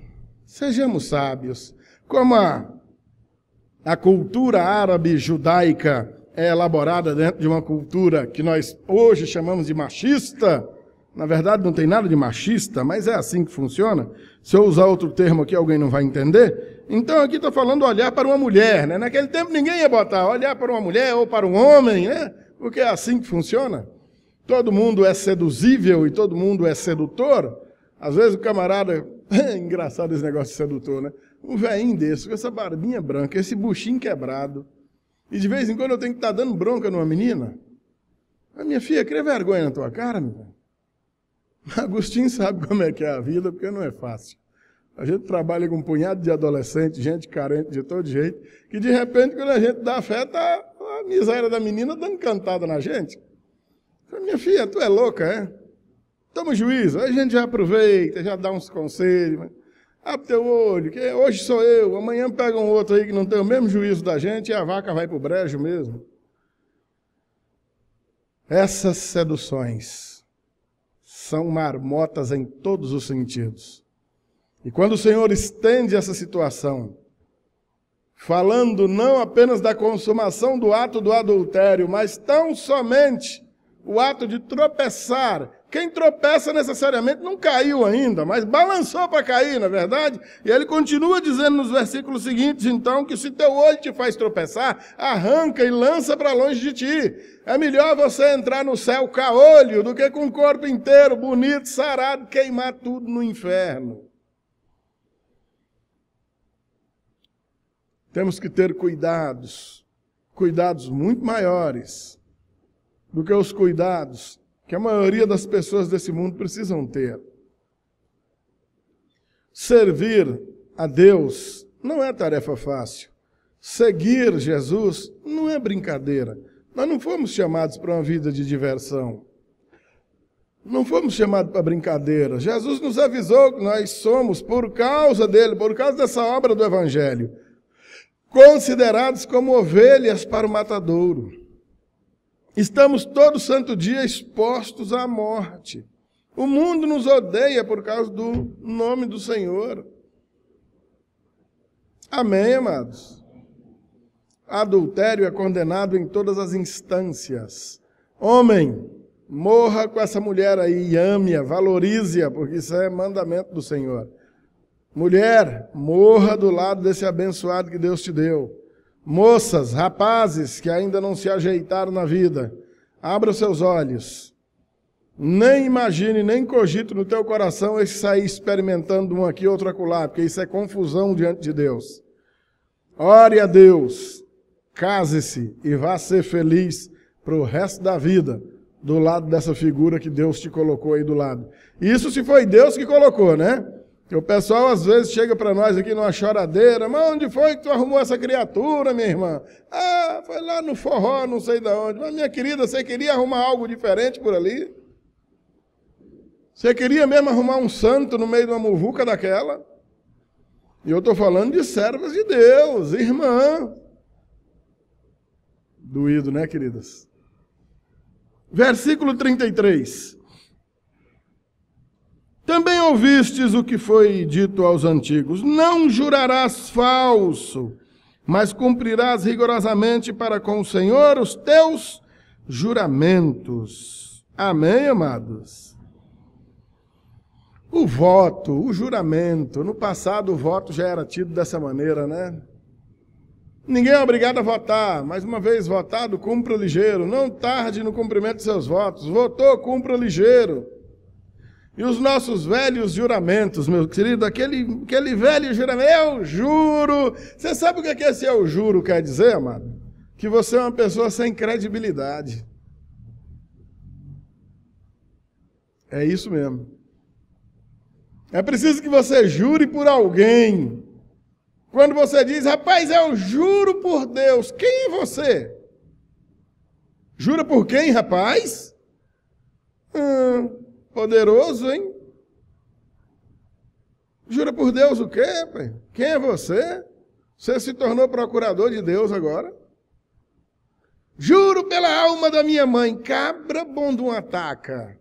sejamos sábios. Como a cultura árabe judaica é elaborada dentro de uma cultura que nós hoje chamamos de machista, na verdade não tem nada de machista, mas é assim que funciona. Se eu usar outro termo aqui, alguém não vai entender. Então aqui está falando olhar para uma mulher, né? Naquele tempo ninguém ia botar olhar para uma mulher ou para um homem, né? Porque é assim que funciona. Todo mundo é seduzível e todo mundo é sedutor. Às vezes o camarada... É engraçado esse negócio de sedutor, né? Um velhinho desse, com essa barbinha branca, esse buchinho quebrado. E de vez em quando eu tenho que estar dando bronca numa menina. A minha filha, cria vergonha na tua cara, meu velho. Agostinho sabe como é que é a vida, porque não é fácil. A gente trabalha com um punhado de adolescentes, gente carente de todo jeito, que de repente, quando a gente dá fé, tá a miséria da menina dando cantada na gente. Minha filha, tu é louca, é? Toma juízo. Aí a gente já aproveita, já dá uns conselhos. Abre teu olho, que hoje sou eu, amanhã pega um outro aí que não tem o mesmo juízo da gente e a vaca vai pro brejo mesmo. Essas seduções são marmotas em todos os sentidos. E quando o Senhor estende essa situação, falando não apenas da consumação do ato do adultério, mas tão somente o ato de tropeçar. Quem tropeça necessariamente não caiu ainda, mas balançou para cair, na verdade. E ele continua dizendo nos versículos seguintes, então, que se teu olho te faz tropeçar, arranca e lança para longe de ti. É melhor você entrar no céu caolho do que com o corpo inteiro, bonito, sarado, queimar tudo no inferno. Temos que ter cuidados muito maiores do que os cuidados que a maioria das pessoas desse mundo precisam ter. Servir a Deus não é tarefa fácil. Seguir Jesus não é brincadeira. Nós não fomos chamados para uma vida de diversão. Não fomos chamados para brincadeira. Jesus nos avisou que nós somos, por causa dele, por causa dessa obra do Evangelho, considerados como ovelhas para o matadouro. Estamos todo santo dia expostos à morte. O mundo nos odeia por causa do nome do Senhor. Amém, amados? Adultério é condenado em todas as instâncias. Homem, morra com essa mulher aí, ame-a, valorize-a, porque isso é mandamento do Senhor. Mulher, morra do lado desse abençoado que Deus te deu. Moças, rapazes que ainda não se ajeitaram na vida, abra os seus olhos. Nem imagine, nem cogite no teu coração esse sair experimentando um aqui, outro acolá, porque isso é confusão diante de Deus. Ore a Deus, case-se e vá ser feliz para o resto da vida, do lado dessa figura que Deus te colocou aí do lado. Isso se foi Deus que colocou, né? Porque o pessoal às vezes chega para nós aqui numa choradeira, mas onde foi que tu arrumou essa criatura, minha irmã? Ah, foi lá no forró, não sei de onde. Mas minha querida, você queria arrumar algo diferente por ali? Você queria mesmo arrumar um santo no meio de uma muvuca daquela? E eu estou falando de servas de Deus, irmã. Doído, né, queridas? Versículo 33. Também ouvistes o que foi dito aos antigos: não jurarás falso, mas cumprirás rigorosamente para com o Senhor os teus juramentos. Amém, amados? O voto, o juramento. No passado o voto já era tido dessa maneira, né? Ninguém é obrigado a votar, mas uma vez votado, cumpra ligeiro. Não tarde no cumprimento de seus votos. Votou, cumpra ligeiro. E os nossos velhos juramentos, meu querido, aquele velho juramento, eu juro. Você sabe o que esse eu juro quer dizer, amado? Que você é uma pessoa sem credibilidade. É isso mesmo. É preciso que você jure por alguém. Quando você diz, rapaz, eu juro por Deus, quem é você? Jura por quem, rapaz? Poderoso, hein? Jura por Deus o quê, pai? Quem é você? Você se tornou procurador de Deus agora? Juro pela alma da minha mãe, cabra bom de uma taca.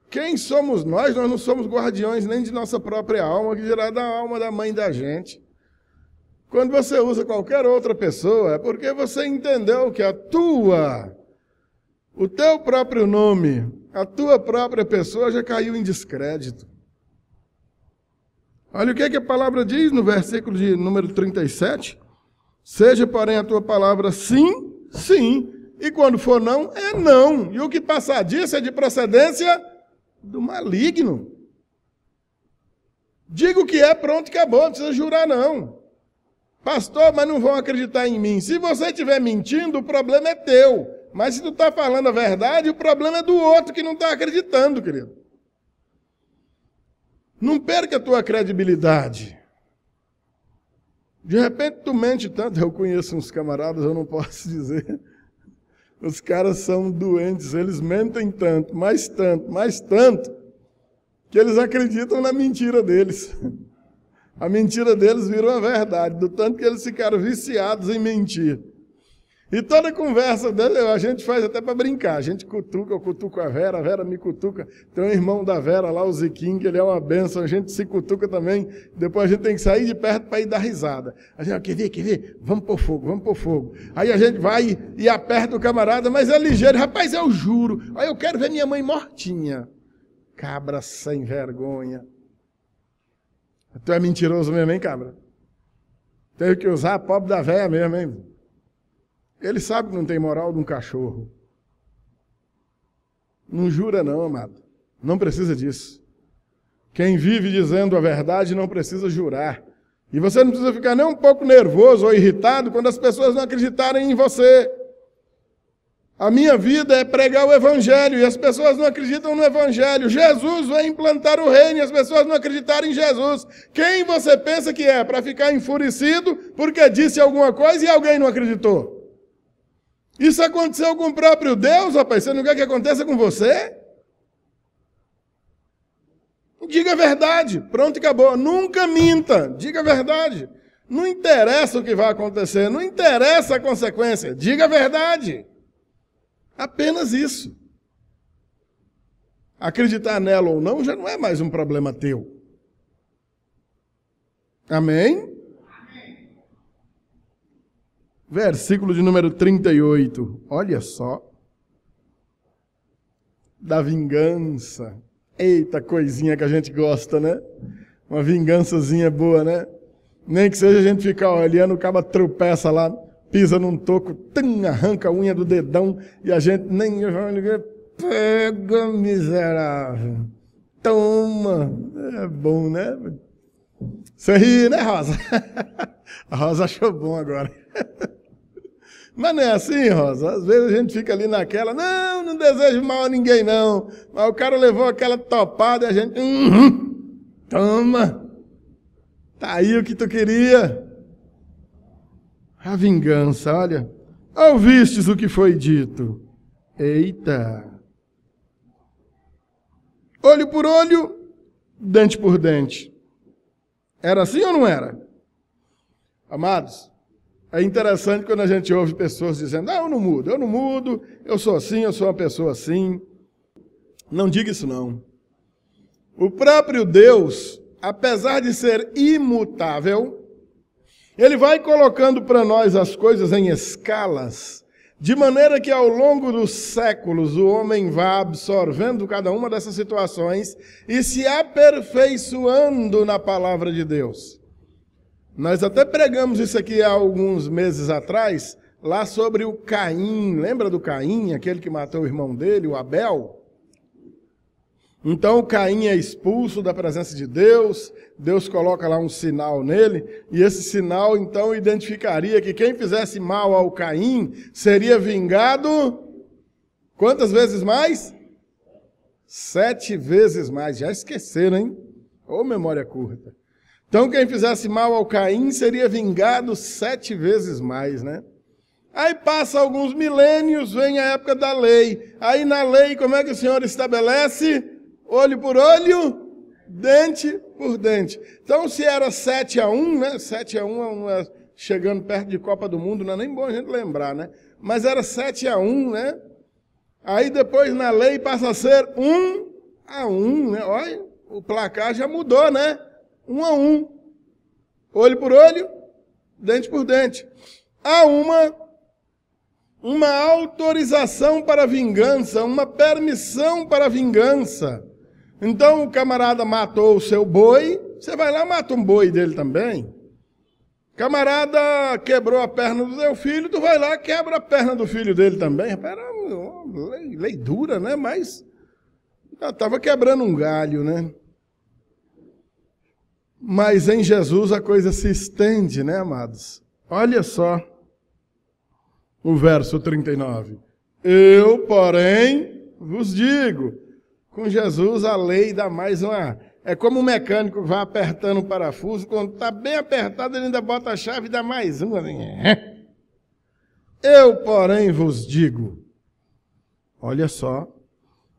Quem somos nós? Nós não somos guardiões nem de nossa própria alma, que dirá da alma da mãe da gente. Quando você usa qualquer outra pessoa, é porque você entendeu que o teu próprio nome, a tua própria pessoa já caiu em descrédito. Olha o que a palavra diz no versículo de número 37. Seja, porém, a tua palavra sim, sim, e quando for não, é não. E o que passar disso é de procedência do maligno. Diga o que é, pronto, acabou, não precisa jurar não. Pastor, mas não vão acreditar em mim. Se você estiver mentindo, o problema é teu. Mas se tu está falando a verdade, o problema é do outro que não está acreditando, querido. Não perca a tua credibilidade. De repente tu mente tanto, eu conheço uns camaradas, eu não posso dizer. Os caras são doentes, eles mentem tanto, que eles acreditam na mentira deles. A mentira deles virou a verdade, do tanto que eles ficaram viciados em mentir. E toda conversa dele, a gente faz até para brincar. A gente cutuca, eu cutuco a Vera me cutuca. Tem um irmão da Vera lá, o Ziquim, que ele é uma bênção, a gente se cutuca também. Depois a gente tem que sair de perto para ir dar risada. A gente, quer ver? Vamos pôr fogo. Aí a gente vai e aperta o camarada, mas é ligeiro. Rapaz, eu juro. Aí eu quero ver minha mãe mortinha. Cabra sem vergonha. Tu é mentiroso mesmo, hein, cabra? Teve que usar a pobre da véia mesmo, hein? Ele sabe que não tem moral de um cachorro. Não jura não, amado. Não precisa disso. Quem vive dizendo a verdade não precisa jurar. E você não precisa ficar nem um pouco nervoso ou irritado quando as pessoas não acreditarem em você. A minha vida é pregar o Evangelho e as pessoas não acreditam no Evangelho. Jesus vai implantar o reino e as pessoas não acreditarem em Jesus. Quem você pensa que é para ficar enfurecido porque disse alguma coisa e alguém não acreditou? Isso aconteceu com o próprio Deus, rapaz. Você não quer que aconteça com você? Diga a verdade. Pronto, acabou. Nunca minta. Diga a verdade. Não interessa o que vai acontecer. Não interessa a consequência. Diga a verdade. Apenas isso. Acreditar nela ou não já não é mais um problema teu. Amém? Versículo de número 38. Olha só. Da vingança. Eita, coisinha que a gente gosta, né? Uma vingançazinha boa, né? Nem que seja a gente ficar olhando, o cara tropeça lá, pisa num toco, arranca a unha do dedão e a gente nem... Pega, miserável. Toma. É bom, né? Você ri, né, Rosa? A Rosa achou bom agora. Mas não é assim, Rosa. Às vezes a gente fica ali naquela, não desejo mal a ninguém, não. Mas o cara levou aquela topada e a gente... Toma. Tá aí o que tu queria. A vingança, olha. Ouvistes o que foi dito. Eita. Olho por olho, dente por dente. Era assim ou não era? Amados, é interessante quando a gente ouve pessoas dizendo, eu não mudo, eu sou assim, eu sou uma pessoa assim. Não diga isso não. O próprio Deus, apesar de ser imutável, Ele vai colocando para nós as coisas em escalas, de maneira que ao longo dos séculos o homem vá absorvendo cada uma dessas situações e se aperfeiçoando na palavra de Deus. Nós até pregamos isso aqui há alguns meses atrás, lá sobre o Caim. Lembra do Caim, aquele que matou o irmão dele, o Abel? Então o Caim é expulso da presença de Deus, Deus coloca lá um sinal nele, e esse sinal então identificaria que quem fizesse mal ao Caim seria vingado quantas vezes mais? 7 vezes mais. Já esqueceram, hein? Ô, memória curta. Então quem fizesse mal ao Caim seria vingado 7 vezes mais, né? Aí passa alguns milênios, vem a época da lei. Aí na lei, como é que o Senhor estabelece? Olho por olho, dente por dente. Então, se era 7-1, né? 7-1 chegando perto de Copa do Mundo, não é nem bom a gente lembrar, né? Mas era 7-1, né? Aí depois na lei passa a ser 1-1, né? Olha, o placar já mudou, né? 1-1. Olho por olho, dente por dente. Há uma autorização para a vingança, uma permissão para a vingança. Então o camarada matou o seu boi, você vai lá e mata um boi dele também. Camarada quebrou a perna do seu filho, tu vai lá e quebra a perna do filho dele também. Era uma lei dura, né? Mas estava quebrando um galho, né? Mas em Jesus a coisa se estende, né, amados? Olha só o verso 39. Eu, porém, vos digo... Com Jesus, a lei dá mais uma... É como um mecânico que vai apertando o parafuso, quando está bem apertado, ele ainda bota a chave e dá mais uma. Eu, porém, vos digo, olha só,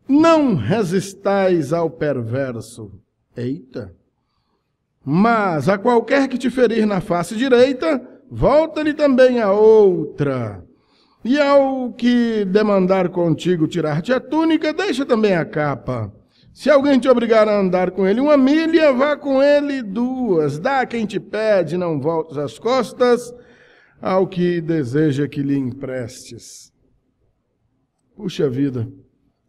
não resistais ao perverso. Eita! Mas a qualquer que te ferir na face direita, volta-lhe também a outra. E ao que demandar contigo tirar-te a túnica, deixa também a capa. Se alguém te obrigar a andar com ele 1 milha, vá com ele 2. Dá a quem te pede, não voltes as costas, ao que deseja que lhe emprestes. Puxa vida,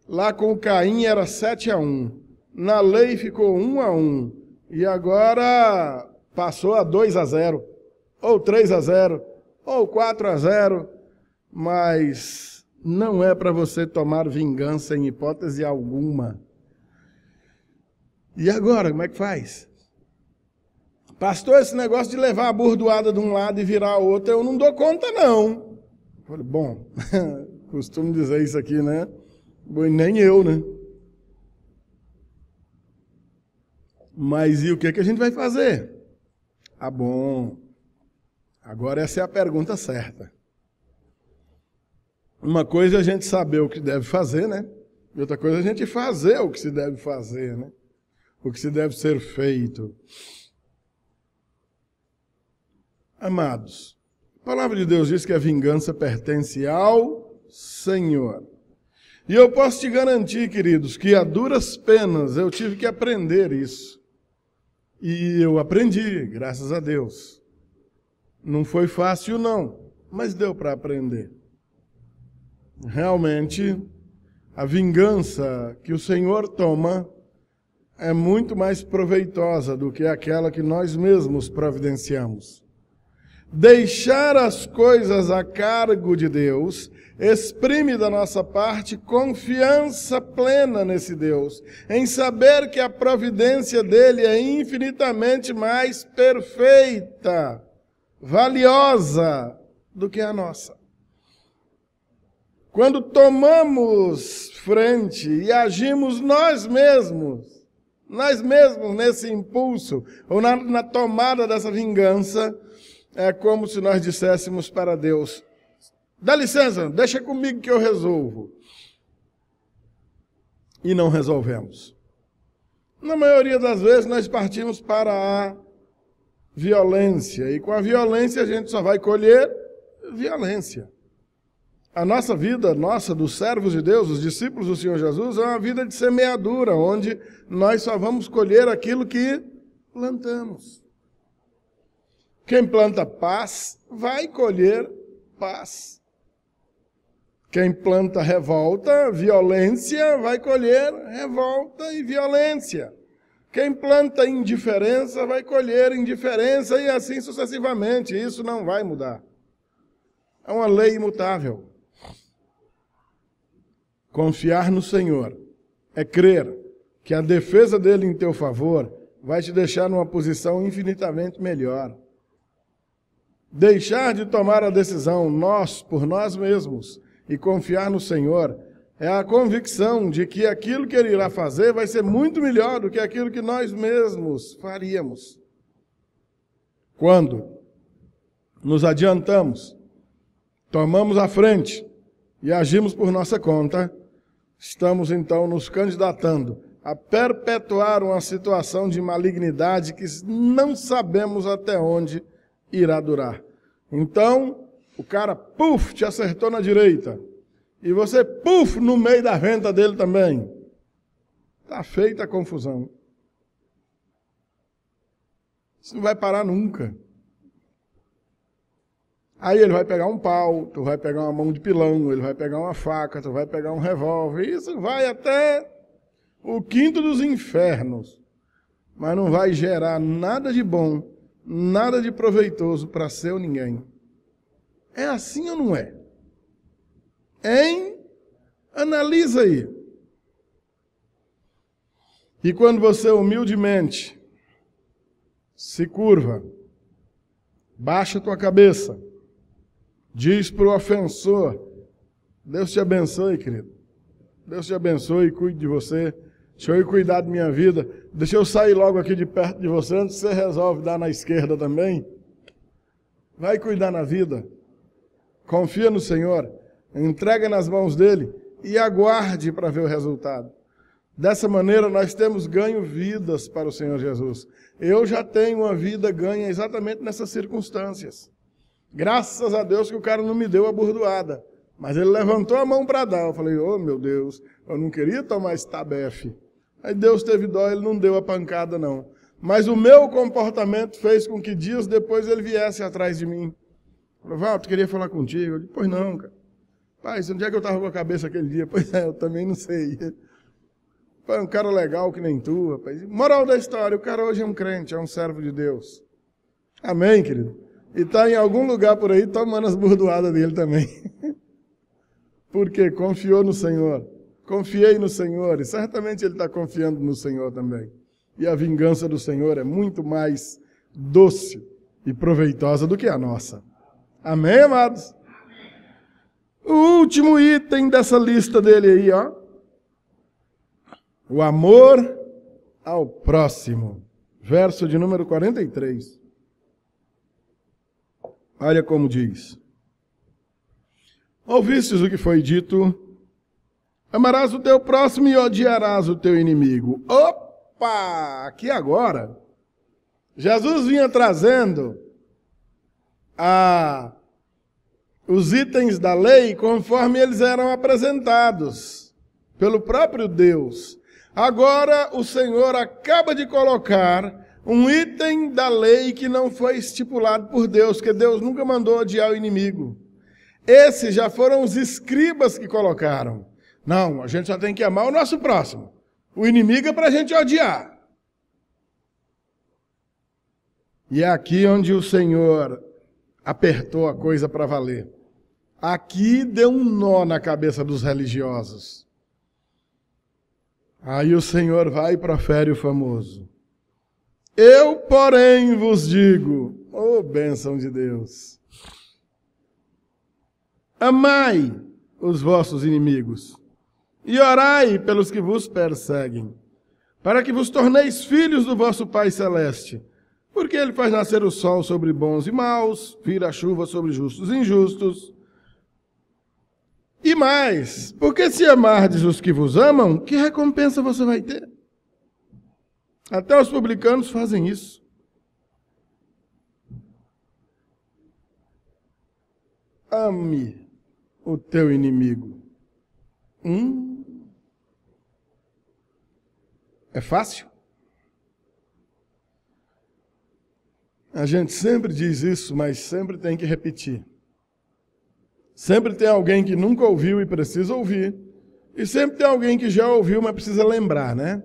lá com o Caim era 7-1. Na lei ficou 1-1. E agora passou a 2-0. Ou 3-0. Ou 4-0. Mas não é para você tomar vingança em hipótese alguma. E agora, como é que faz? Pastor, esse negócio de levar a burdoada de um lado e virar a outra, eu não dou conta, não. Eu falei, bom, Costumo dizer isso aqui, né? Nem eu, né? Mas e o que a gente vai fazer? Ah, bom. Agora essa é a pergunta certa. Uma coisa é a gente saber o que deve fazer, né? E outra coisa é a gente fazer o que se deve fazer, né? O que se deve ser feito. Amados, a palavra de Deus diz que a vingança pertence ao Senhor. E eu posso te garantir, queridos, que a duras penas eu tive que aprender isso. E eu aprendi, graças a Deus. Não foi fácil, não, mas deu para aprender. Realmente, a vingança que o Senhor toma é muito mais proveitosa do que aquela que nós mesmos providenciamos. Deixar as coisas a cargo de Deus exprime da nossa parte confiança plena nesse Deus, em saber que a providência dele é infinitamente mais perfeita, valiosa do que a nossa. Quando tomamos frente e agimos nós mesmos nesse impulso, ou na tomada dessa vingança, é como se nós disséssemos para Deus: dá licença, deixa comigo que eu resolvo. E não resolvemos. Na maioria das vezes nós partimos para a violência, e com a violência a gente só vai colher violência. A nossa vida, dos servos de Deus, os discípulos do Senhor Jesus, é uma vida de semeadura, onde nós só vamos colher aquilo que plantamos. Quem planta paz, vai colher paz. Quem planta revolta, violência, vai colher revolta e violência. Quem planta indiferença, vai colher indiferença e assim sucessivamente. Isso não vai mudar. É uma lei imutável. Confiar no Senhor é crer que a defesa dele em teu favor vai te deixar numa posição infinitamente melhor. Deixar de tomar a decisão por nós mesmos e confiar no Senhor é a convicção de que aquilo que ele irá fazer vai ser muito melhor do que aquilo que nós mesmos faríamos. Quando nos adiantamos, tomamos a frente e agimos por nossa conta, estamos então nos candidatando a perpetuar uma situação de malignidade que não sabemos até onde irá durar. Então, o cara, te acertou na direita. E você, no meio da venta dele também. Está feita a confusão. Isso não vai parar nunca. Aí ele vai pegar um pau, tu vai pegar uma mão de pilão, ele vai pegar uma faca, tu vai pegar um revólver. Isso vai até o quinto dos infernos. Mas não vai gerar nada de bom, nada de proveitoso para seu ninguém. É assim ou não é? Hein? Analisa aí. E quando você humildemente se curva, baixa a tua cabeça, diz para o ofensor: Deus te abençoe, querido. Deus te abençoe e cuide de você. Deixa eu ir cuidar da minha vida. Deixa eu sair logo aqui de perto de você antes que você resolve dar na esquerda também. Vai cuidar na vida. Confia no Senhor. Entrega nas mãos dele e aguarde para ver o resultado. Dessa maneira nós temos ganho vidas para o Senhor Jesus. Eu já tenho uma vida ganha exatamente nessas circunstâncias. Graças a Deus que o cara não me deu a burdoada. Mas ele levantou a mão para dar. Eu falei: oh meu Deus, eu não queria tomar esse tabefe. Aí Deus teve dó, ele não deu a pancada não. Mas o meu comportamento fez com que dias depois ele viesse atrás de mim. Falei: Walter, queria falar contigo. Eu disse: pois não, cara. Pai, onde é que eu estava com a cabeça aquele dia? Pois é, eu também não sei. Pai, um cara legal que nem tu, rapaz. Moral da história, o cara hoje é um crente, é um servo de Deus. Amém, querido? E está em algum lugar por aí tomando as burdoadas dele também. Porque confiou no Senhor. Confiei no Senhor. E certamente ele está confiando no Senhor também. E a vingança do Senhor é muito mais doce e proveitosa do que a nossa. Amém, amados? O último item dessa lista dele aí, ó. O amor ao próximo. Verso de número 43. Olha como diz. Ouvistes o que foi dito? Amarás o teu próximo e odiarás o teu inimigo. Opa! Aqui agora, Jesus vinha trazendo os itens da lei conforme eles eram apresentados pelo próprio Deus. Agora o Senhor acaba de colocar um item da lei que não foi estipulado por Deus, que Deus nunca mandou odiar o inimigo. Esses já foram os escribas que colocaram. Não, a gente só tem que amar o nosso próximo. O inimigo é para a gente odiar. E é aqui onde o Senhor apertou a coisa para valer. Aqui deu um nó na cabeça dos religiosos. Aí o Senhor vai e profere o famoso. Eu, porém, vos digo, ô bênção de Deus, amai os vossos inimigos e orai pelos que vos perseguem, para que vos torneis filhos do vosso Pai Celeste, porque ele faz nascer o sol sobre bons e maus, vira a chuva sobre justos e injustos. E mais, porque se amardes os que vos amam, que recompensa você vai ter? Até os publicanos fazem isso. Ame o teu inimigo. É fácil? A gente sempre diz isso, mas sempre tem que repetir. Sempre tem alguém que nunca ouviu e precisa ouvir. E sempre tem alguém que já ouviu, mas precisa lembrar, né?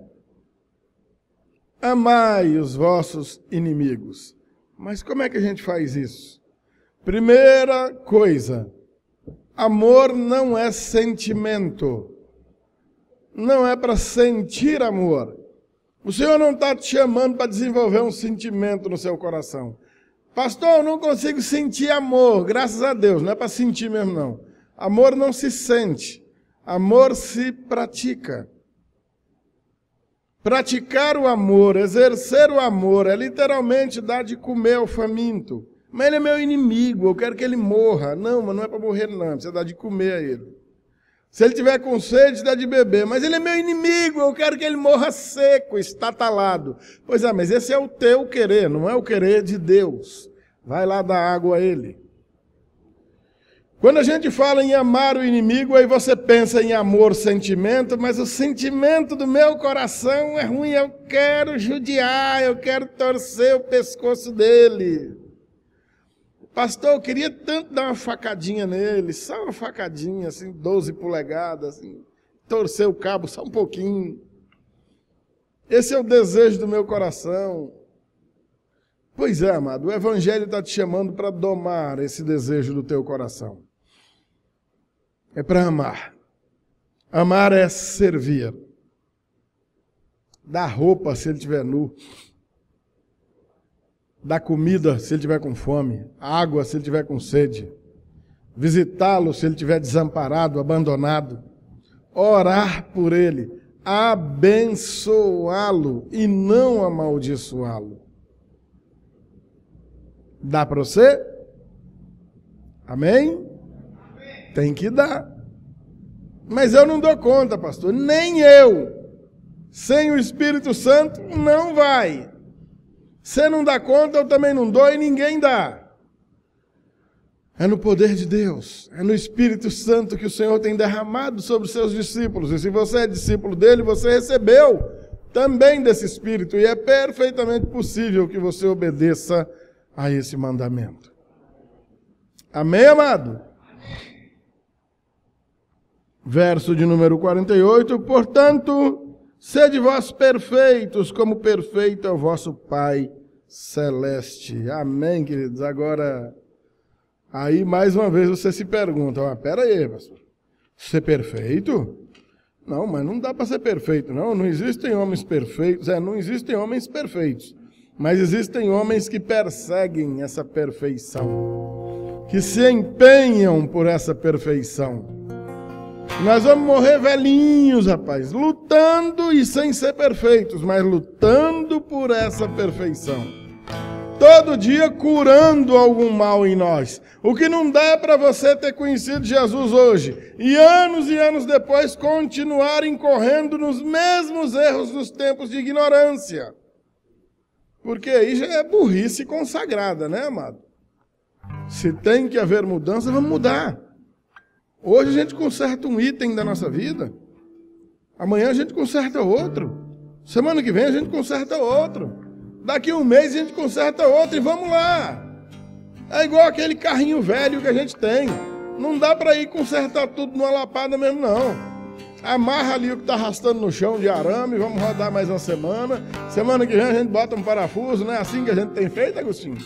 Amai os vossos inimigos. Mas como é que a gente faz isso? Primeira coisa, amor não é sentimento. Não é para sentir amor. O Senhor não está te chamando para desenvolver um sentimento no seu coração. Pastor, eu não consigo sentir amor, graças a Deus, não é para sentir mesmo não. Amor não se sente, amor se pratica. Praticar o amor, exercer o amor, é literalmente dar de comer ao faminto. Mas ele é meu inimigo, eu quero que ele morra. Não, mas não é para morrer não, precisa dar de comer a ele. Se ele tiver com sede, dá de beber. Mas ele é meu inimigo, eu quero que ele morra seco, estatalado. Pois é, mas esse é o teu querer, não é o querer de Deus. Vai lá dar água a ele. Quando a gente fala em amar o inimigo, aí você pensa em amor, sentimento, mas o sentimento do meu coração é ruim. Eu quero judiar, eu quero torcer o pescoço dele. Pastor, eu queria tanto dar uma facadinha nele, só uma facadinha, assim, 12 polegadas, assim, torcer o cabo só um pouquinho. Esse é o desejo do meu coração. Pois é, amado, o Evangelho está te chamando para domar esse desejo do teu coração. É para amar. Amar é servir. Dar roupa se ele estiver nu. Dar comida se ele estiver com fome. Água se ele estiver com sede. Visitá-lo se ele estiver desamparado, abandonado. Orar por ele. Abençoá-lo e não amaldiçoá-lo. Dá para você? Amém? Tem que dar. Mas eu não dou conta, pastor. Nem eu. Sem o Espírito Santo, não vai. Você não dá conta, eu também não dou e ninguém dá. É no poder de Deus. É no Espírito Santo que o Senhor tem derramado sobre os seus discípulos. E se você é discípulo dele, você recebeu também desse Espírito. E é perfeitamente possível que você obedeça a esse mandamento. Amém, amado? Verso de número 48, portanto, sede vós perfeitos, como perfeito é o vosso Pai Celeste. Amém, queridos? Agora, aí mais uma vez você se pergunta, pera aí, pastor, ser perfeito? Não, mas não dá para ser perfeito, não existem homens perfeitos, não existem homens perfeitos, mas existem homens que perseguem essa perfeição, que se empenham por essa perfeição. Nós vamos morrer velhinhos, rapaz, lutando e sem ser perfeitos, mas lutando por essa perfeição. Todo dia curando algum mal em nós. O que não dá para você ter conhecido Jesus hoje e anos depois continuar incorrendo nos mesmos erros dos tempos de ignorância. Porque aí já é burrice consagrada, né, amado? Se tem que haver mudança, vamos mudar. Hoje a gente conserta um item da nossa vida. Amanhã a gente conserta outro. Semana que vem a gente conserta outro. Daqui um mês a gente conserta outro e vamos lá. É igual aquele carrinho velho que a gente tem. Não dá para ir consertar tudo numa lapada mesmo, não. Amarra ali o que está arrastando no chão de arame, vamos rodar mais uma semana. Semana que vem a gente bota um parafuso, não é assim que a gente tem feito, Agostinho?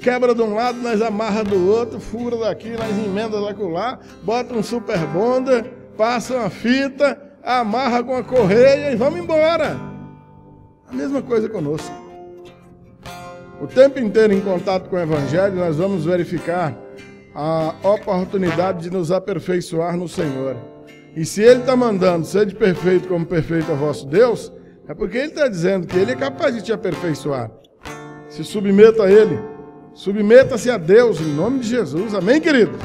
Quebra de um lado, nós amarra do outro, fura daqui, nós emenda lá, bota um super bonder, passa uma fita, amarra com a correia e vamos embora. A mesma coisa conosco. O tempo inteiro em contato com o Evangelho, nós vamos verificar a oportunidade de nos aperfeiçoar no Senhor. E se Ele está mandando ser de perfeito como perfeito é vosso Deus, é porque Ele está dizendo que Ele é capaz de te aperfeiçoar. Se submeta a Ele. Submeta-se a Deus, em nome de Jesus. Amém, querido?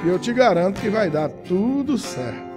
E eu te garanto que vai dar tudo certo.